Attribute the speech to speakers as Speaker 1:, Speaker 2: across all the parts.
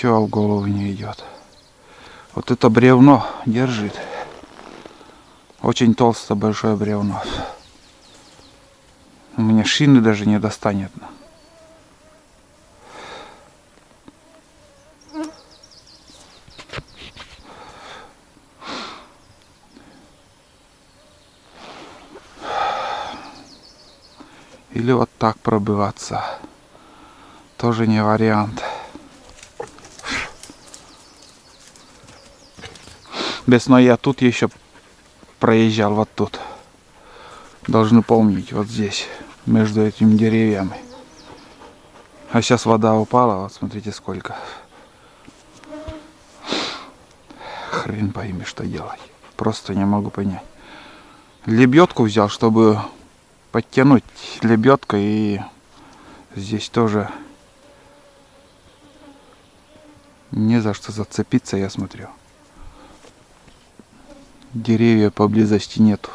Speaker 1: Ничего в голову не идет. Вот это бревно держит. Очень толстое большое бревно. У меня шины даже не достанет. Или вот так пробиваться. Тоже не вариант. Весной я тут еще проезжал, вот тут. Должны помнить, вот здесь, между этими деревьями. А сейчас вода упала, вот смотрите сколько. Хрен пойми, что делать. Просто не могу понять. Лебедку взял, чтобы подтянуть лебедкой, и здесь тоже не за что зацепиться, я смотрю. Деревья поблизости нету.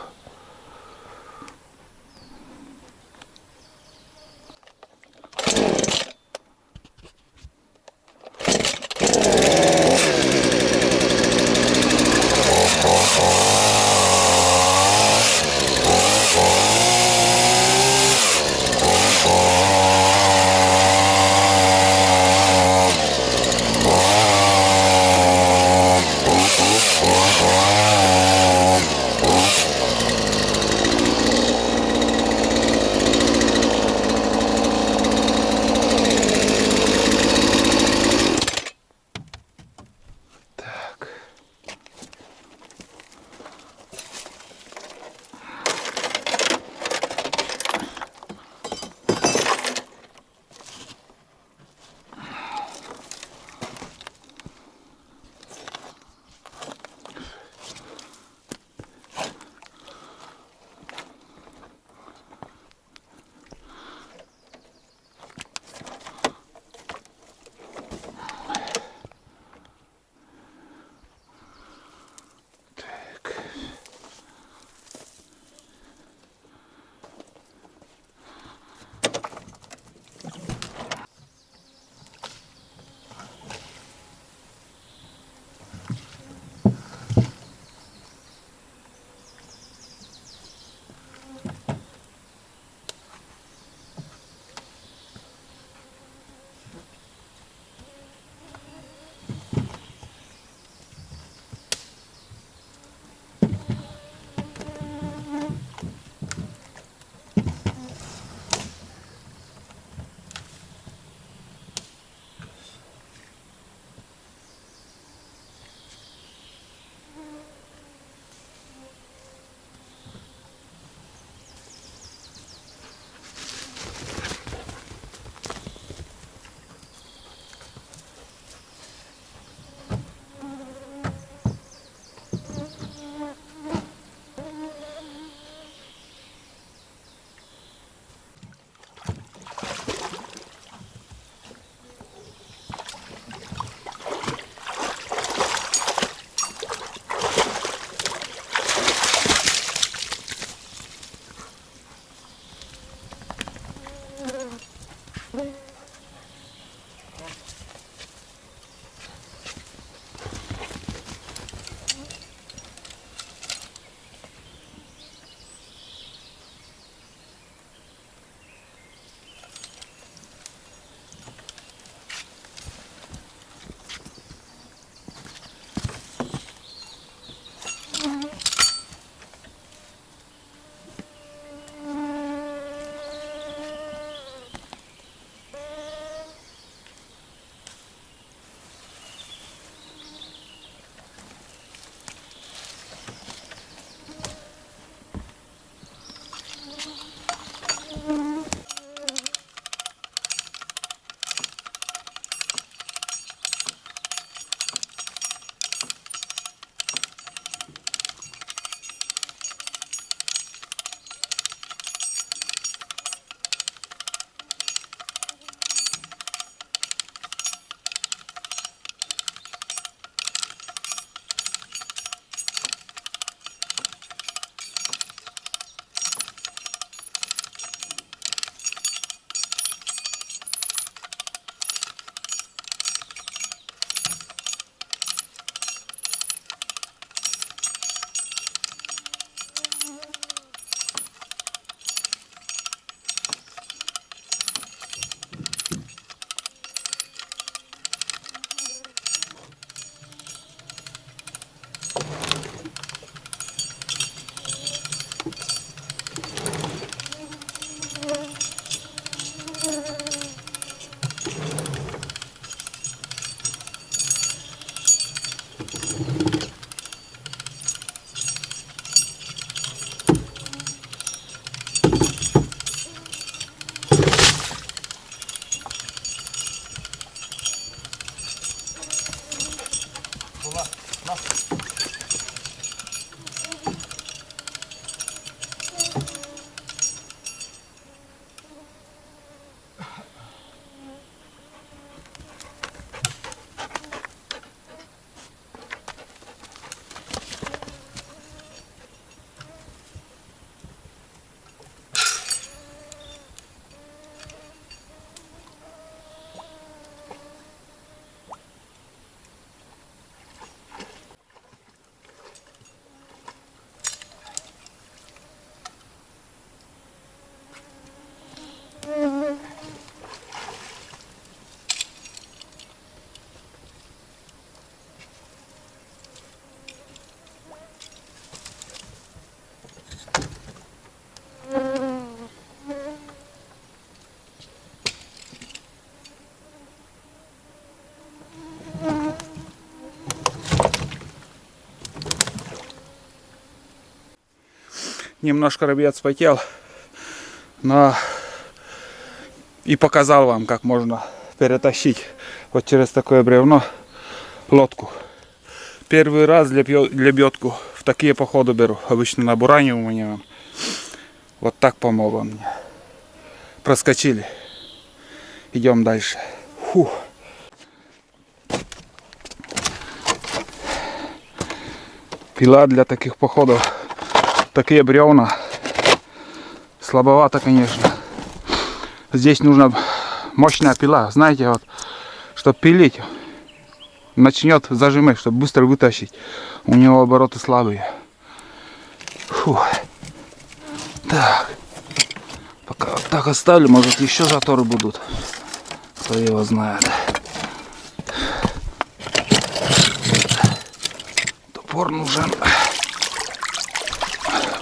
Speaker 1: Немножко, ребят, вспотел. Но и показал вам, как можно перетащить вот через такое бревно лодку. Первый раз лебедку в такие походы беру. Обычно на буране у меня. Вот так помогло мне. Проскочили. Идем дальше. Фух. Пила для таких походов. Такие бревна. Слабовато, конечно. Здесь нужна мощная пила. Знаете, вот, чтобы пилить, начнет зажимать, чтобы быстро вытащить. У него обороты слабые. Фух. Так. Пока вот так оставлю, может еще заторы будут. Кто его знает. Топор нужен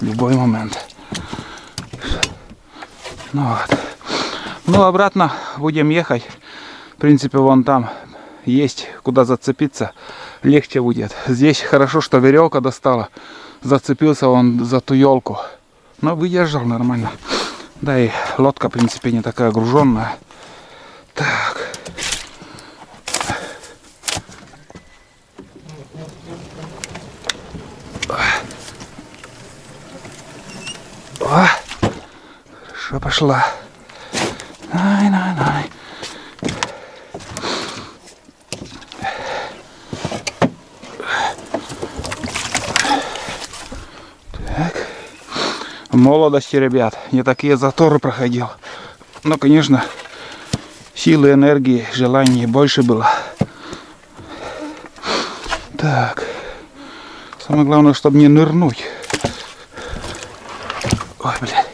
Speaker 1: в любой момент. Ну вот. Ну, обратно будем ехать. В принципе, вон там есть куда зацепиться. Легче будет. Здесь хорошо, что веревка достала. Зацепился он за ту елку. Но выдержал нормально. Да и лодка, в принципе, не такая груженная. Так. О, хорошо пошла. Най. Так. В молодости, ребят, не такие заторы проходил. Но, конечно, силы, энергии, желания больше было. Так. Самое главное, чтобы не нырнуть. Ой, блядь.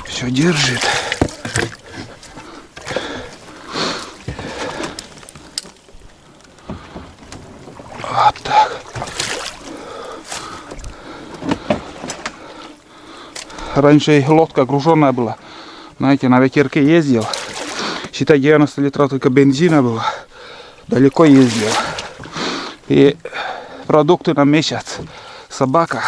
Speaker 1: Все держит. Вот так. Раньше лодка груженная была. Знаете, на ветерке ездил. Считай, 90 литров только бензина было. Далеко ездил. И продукты на месяц. Собака.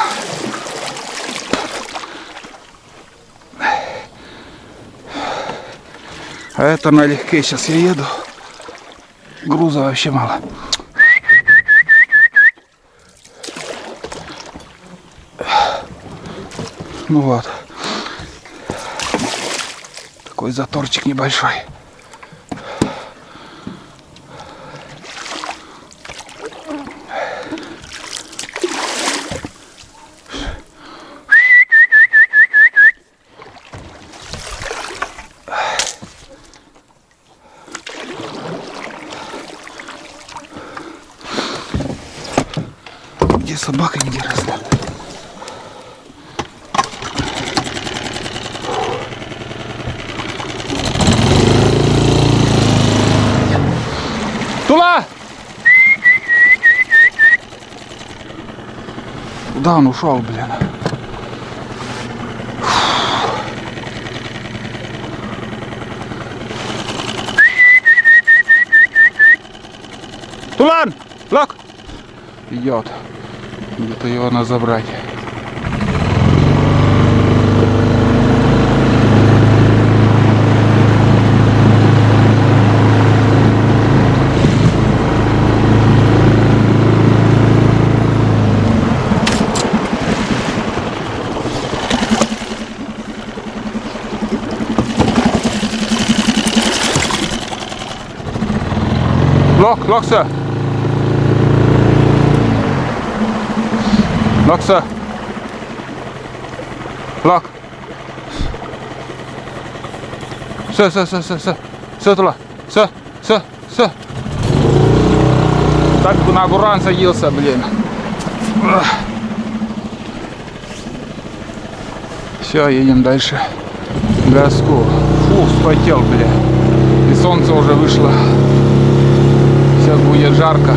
Speaker 1: А это налегке. Сейчас я еду. Груза вообще мало. Ну вот. Такой заторчик небольшой. Где собака, интересно? Тула! Куда он ушел, блин? Тулан! Лок! Идет. Где-то его надо забрать. Lock, sir. Lock, sir. Lock. Sir, туда. Sir. Так бы на буран садился, блин. Все, едем дальше. Газку. Фу, вспотел, блин. И солнце уже вышло. Сейчас будет жарко.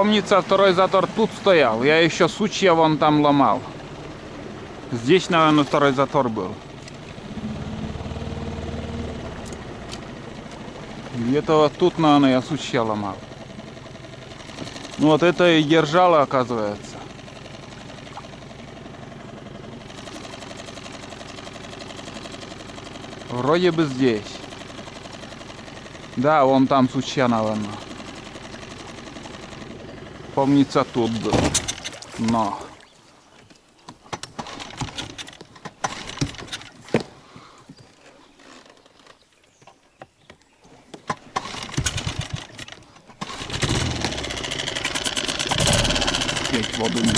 Speaker 1: помнится, второй затор тут стоял. Я еще сучья вон там ломал. Здесь, наверное, второй затор был. Где-то вот тут, наверное, я сучья ломал. Ну вот это и держало, оказывается. Вроде бы здесь. Да, вон там сучья, наверное. Помнится, тут был. Но... Петь воду не...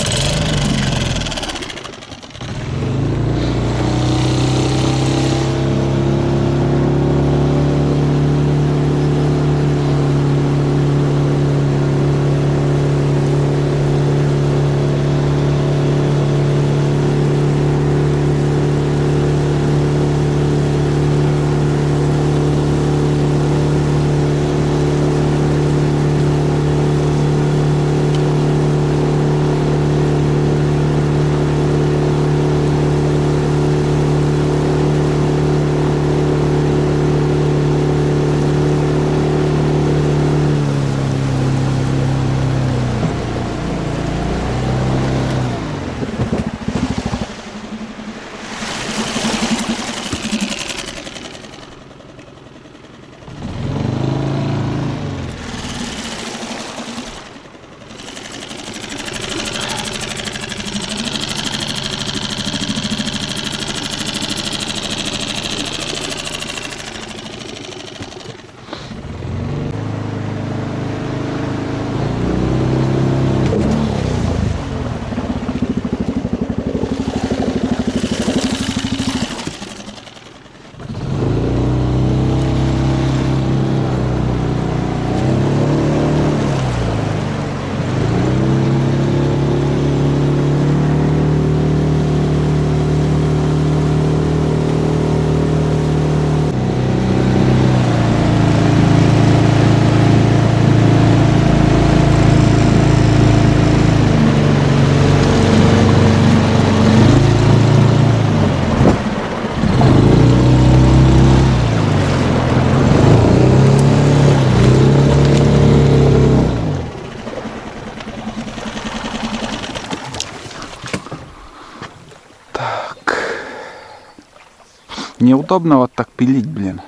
Speaker 1: Неудобно вот так пилить, блин.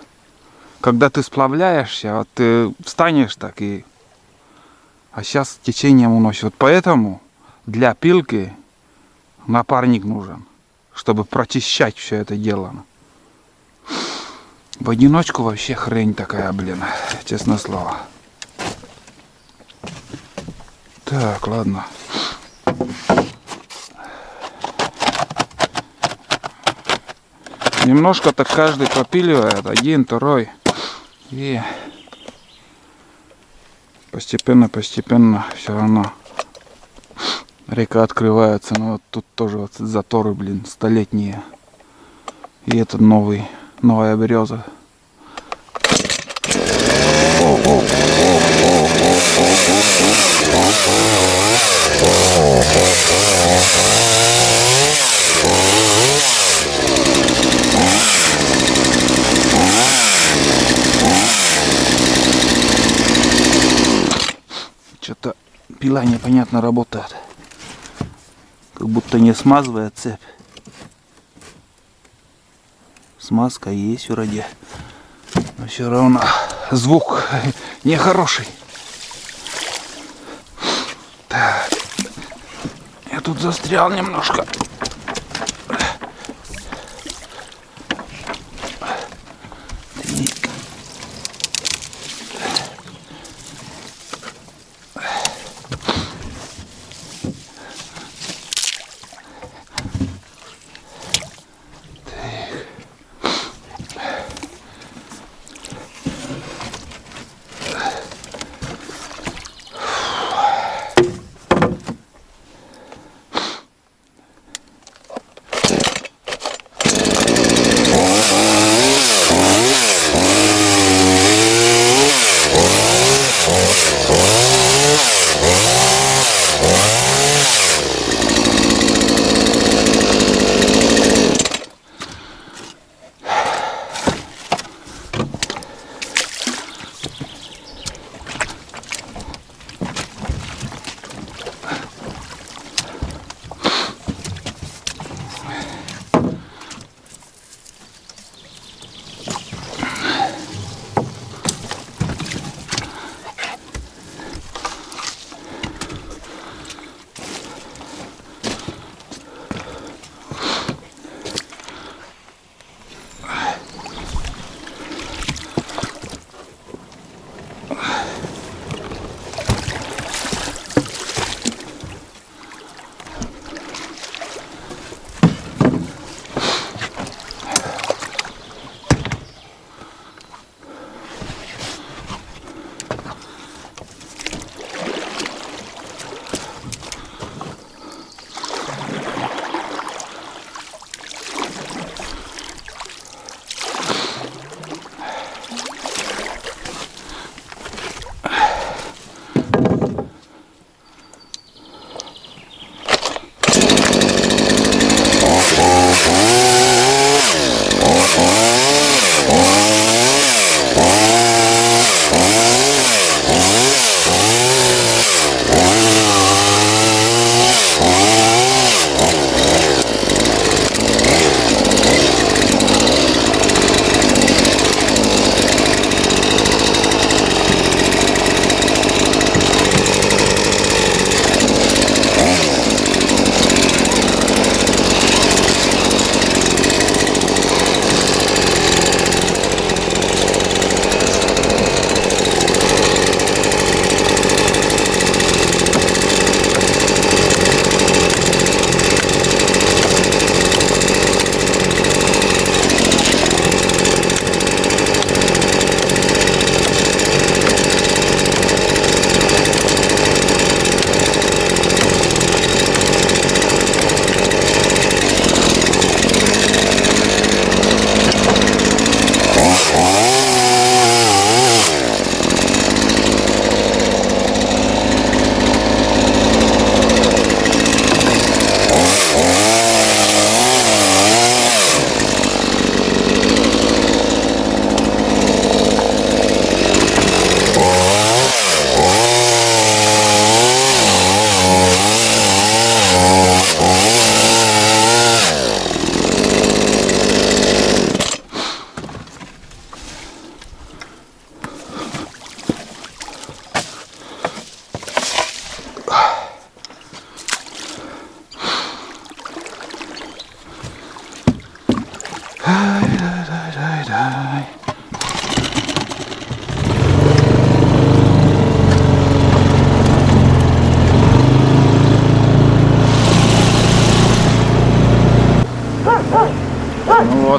Speaker 1: Когда ты сплавляешься, вот ты встанешь так и... А сейчас течением уносит. Вот поэтому для пилки напарник нужен, чтобы прочищать все это дело. В одиночку вообще хрень такая, блин, честное слово. Так, ладно. Немножко так каждый попиливает, один, второй. И постепенно все равно река открывается. Но вот тут тоже вот заторы, блин, столетние. И это новая береза. Что-то пила непонятно работает. Как будто не смазывает цепь. Смазка есть вроде. Но все равно звук нехороший. Так. Я тут застрял немножко.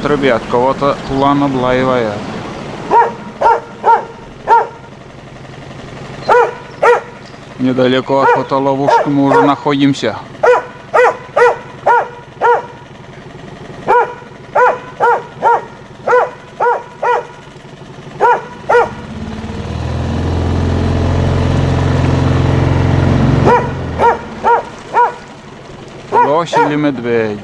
Speaker 1: ребят, кого-то Улан облаивает. Недалеко от фотоловушки мы уже находимся. Лось или медведь?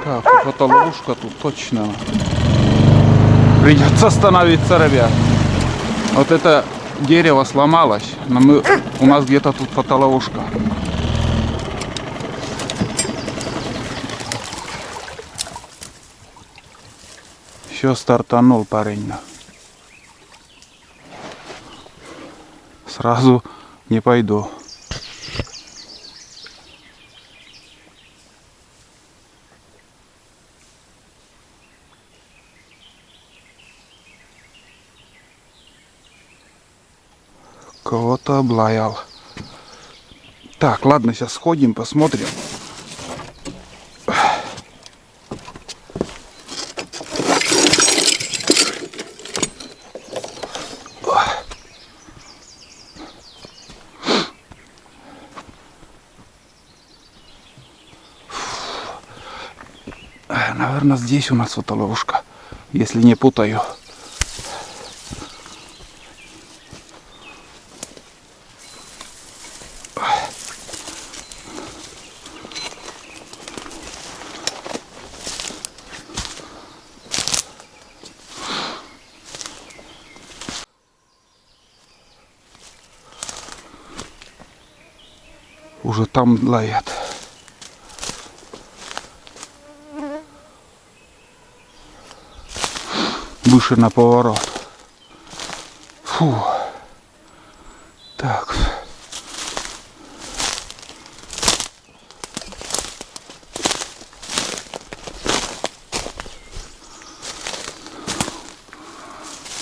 Speaker 1: Так, фотоловушка тут точно. Придется остановиться, ребят. Вот это дерево сломалось, но у нас где-то тут фотоловушка. Еще стартанул парень. Сразу не пойду. Кого-то облаял. Так, ладно, сейчас сходим, посмотрим. Наверное, здесь у нас фотоловушка, если не путаю. Уже там лает. Выше на поворот. Фу. Так.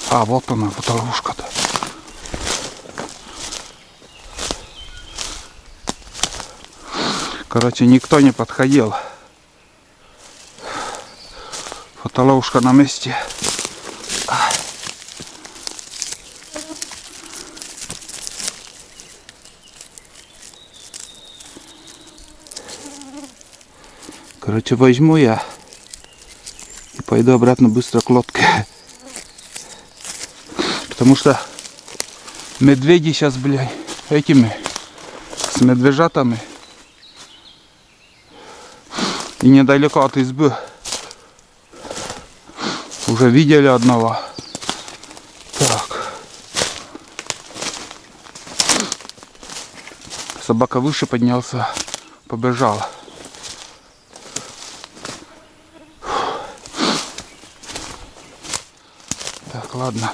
Speaker 1: А, вот она, фотоловушка-то. Короче, никто не подходил. Фотоловушка на месте. Короче, возьму я и пойду обратно быстро к лодке. Потому что медведи сейчас, блядь, этими, с медвежатами. И недалеко от избы уже видели одного. Так. Собака выше поднялся, побежал. Так, ладно.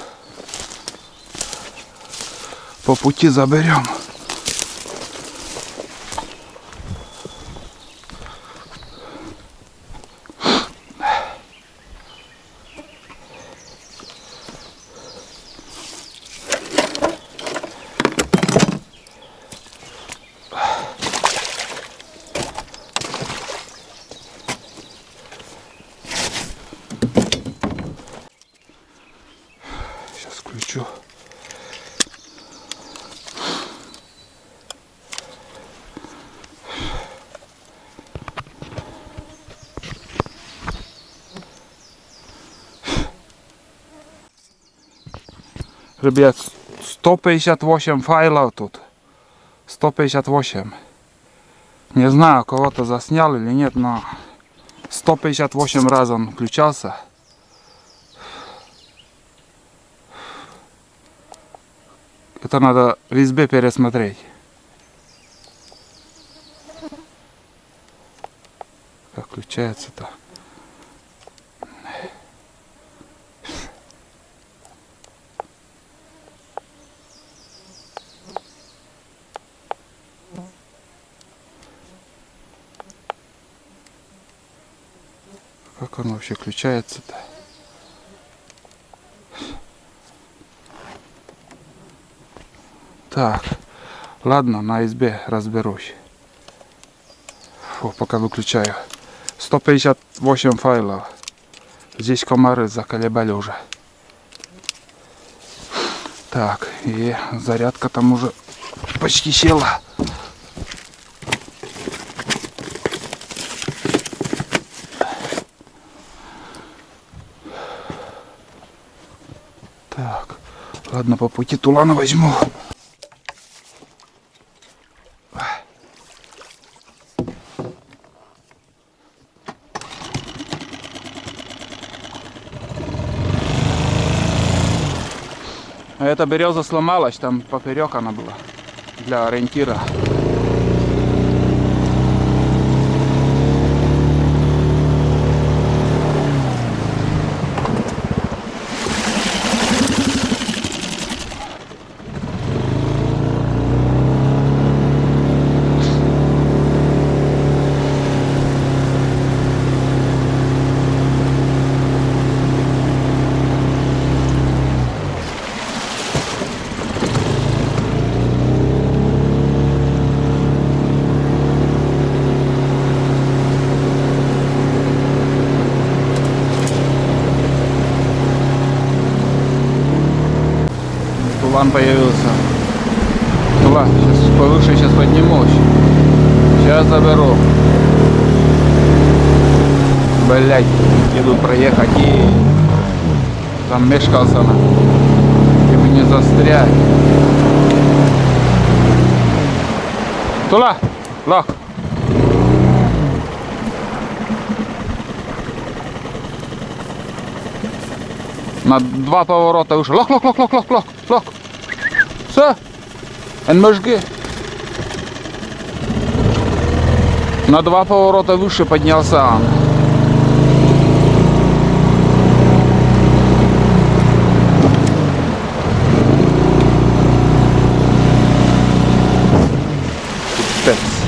Speaker 1: По пути заберем. Сейчас включу. Ребят, 158 файлов тут. 158. Не знаю, кого-то заснял или нет, но 158 раз он включался. Это надо в избе пересмотреть. Как включается-то? Как он вообще включается-то? Так, ладно, на избе разберусь. Фу, пока выключаю. 158 файлов. Здесь комары заколебали уже. Так, и зарядка там уже почти села. Так, ладно, по пути Тулана возьму. А эта береза сломалась, там поперек она была для ориентира. Тулан появился. Тулан, сейчас повыше, сейчас поднимусь. Сейчас заберу. Блять, еду проехать и замешкался на. И бы не застрять. Тула, лох. На 2 поворота выше. Лох, лох, лох, лох, лох, лох, лох. Все. НМЖГ. На 2 поворота выше поднялся он. Пипец.